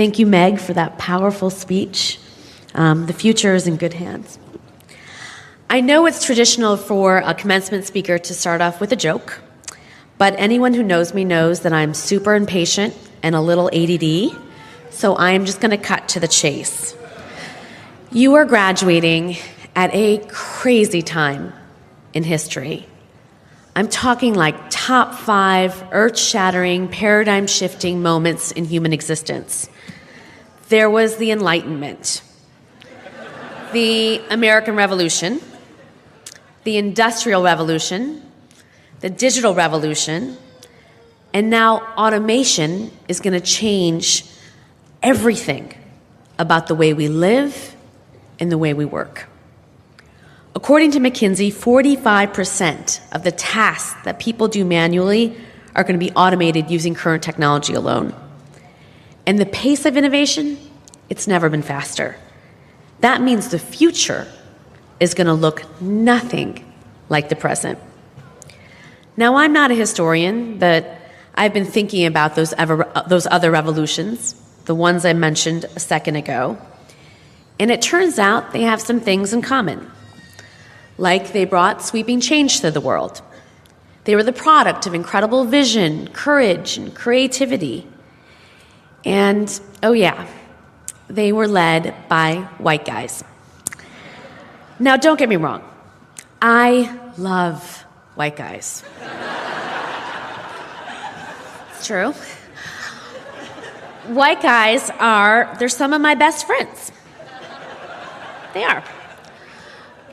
Thank you, Meg, for that powerful speech. The future is in good hands. I know it's traditional for a commencement speaker to start off with a joke, but anyone who knows me knows that I'm super impatient and a little ADD, so I am just going to cut to the chase. You are graduating at a crazy time in history. I'm talking like top 5 earth-shattering, paradigm-shifting moments in human existence. There was the Enlightenment, the American Revolution, the Industrial Revolution, the Digital Revolution, and now automation is going to change everything about the way we live and the way we work. According to McKinsey, 45% of the tasks that people do manually are going to be automated using current technology alone. And the pace of innovation, it's never been faster. That means the future is going to look nothing like the present. Now, I'm not a historian, but I've been thinking about those other revolutions, the ones I mentioned a second ago, and it turns out they have some things in common. Like they brought sweeping change to the world. They were the product of incredible vision, courage, and creativity. And, oh yeah, they were led by white guys. Now, don't get me wrong. I love white guys. It's true. White guys they're some of my best friends. They are.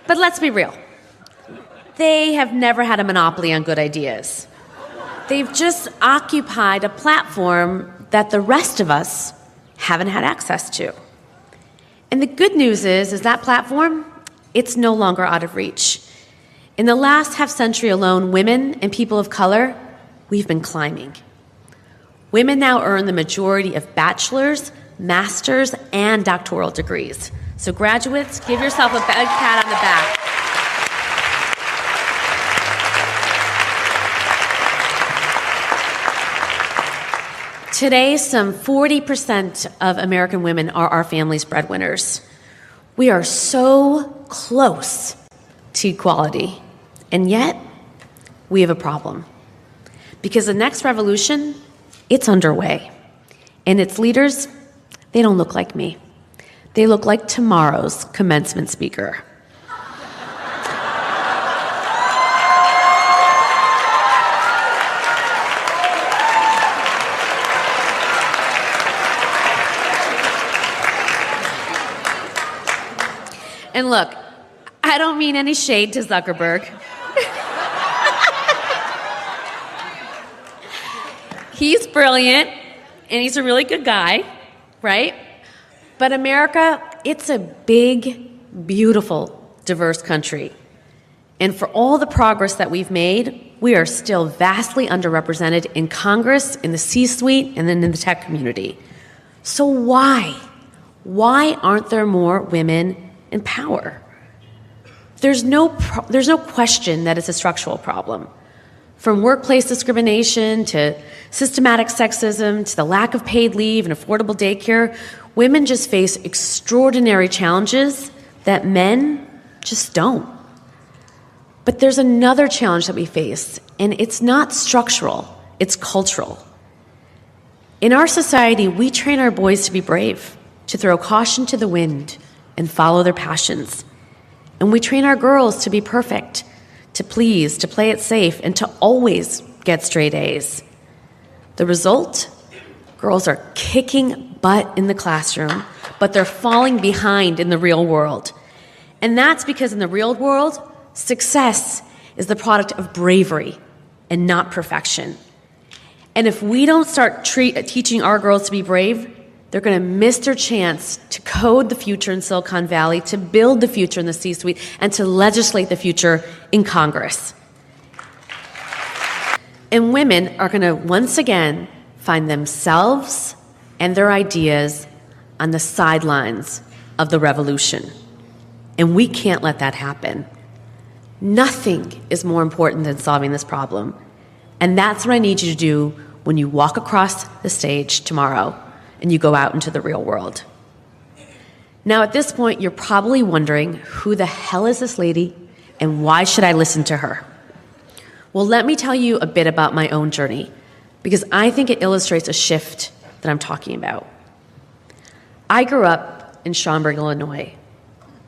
But let's be real. They have never had a monopoly on good ideas. They've just occupied a platform that the rest of us haven't had access to. And the good news is that platform, it's no longer out of reach. In the last half century alone, women and people of color, we've been climbing. Women now earn the majority of bachelor's, master's, and doctoral degrees. So graduates, give yourself a big pat on the back. Today, some 40% of American women are our family's breadwinners. We are so close to equality, and yet we have a problem. Because the next revolution, it's underway. And its leaders, they don't look like me. They look like tomorrow's commencement speaker. And look, I don't mean any shade to Zuckerberg. He's brilliant, and he's a really good guy, right? But America, it's a big, beautiful, diverse country. And for all the progress that we've made, we are still vastly underrepresented in Congress, in the C-suite, and then in the tech community. So why? Why aren't there more women in power? There's no question that it's a structural problem. From workplace discrimination to systematic sexism to the lack of paid leave and affordable daycare, women just face extraordinary challenges that men just don't. But there's another challenge that we face, and it's not structural, it's cultural. In our society, we train our boys to be brave, to throw caution to the wind and follow their passions. And we train our girls to be perfect, to please, to play it safe, and to always get straight A's. The result? Girls are kicking butt in the classroom, but they're falling behind in the real world. And that's because in the real world, success is the product of bravery and not perfection. And if we don't start teaching our girls to be brave, they're going to miss their chance to code the future in Silicon Valley, to build the future in the C-suite, and to legislate the future in Congress. And women are going to once again find themselves and their ideas on the sidelines of the revolution. And we can't let that happen. Nothing is more important than solving this problem. And that's what I need you to do when you walk across the stage tomorrow. and you go out into the real world. Now, at this point, you're probably wondering, who the hell is this lady, and why should I listen to her? Well, let me tell you a bit about my own journey, because I think it illustrates a shift that I'm talking about. I grew up in Schaumburg, Illinois.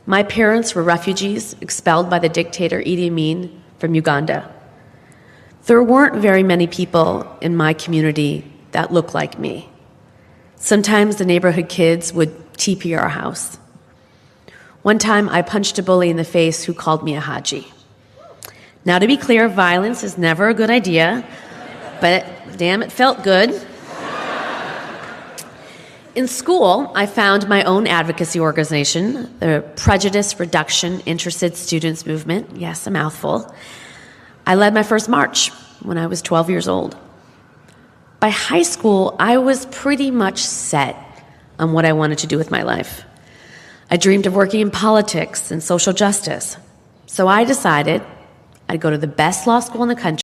My parents were refugees expelled by the dictator Idi Amin from Uganda. There weren't very many people in my community that looked like me. Sometimes the neighborhood kids would TP our house. One time, I punched a bully in the face who called me a Haji. Now, to be clear, violence is never a good idea, but damn, it felt good. In school, I found my own advocacy organization, the Prejudice Reduction Interested Students Movement. Yes, a mouthful. I led my first march when I was 12 years old. By high school, I was pretty much set on what I wanted to do with my life. I dreamed of working in politics and social justice. So I decided I'd go to the best law school in the country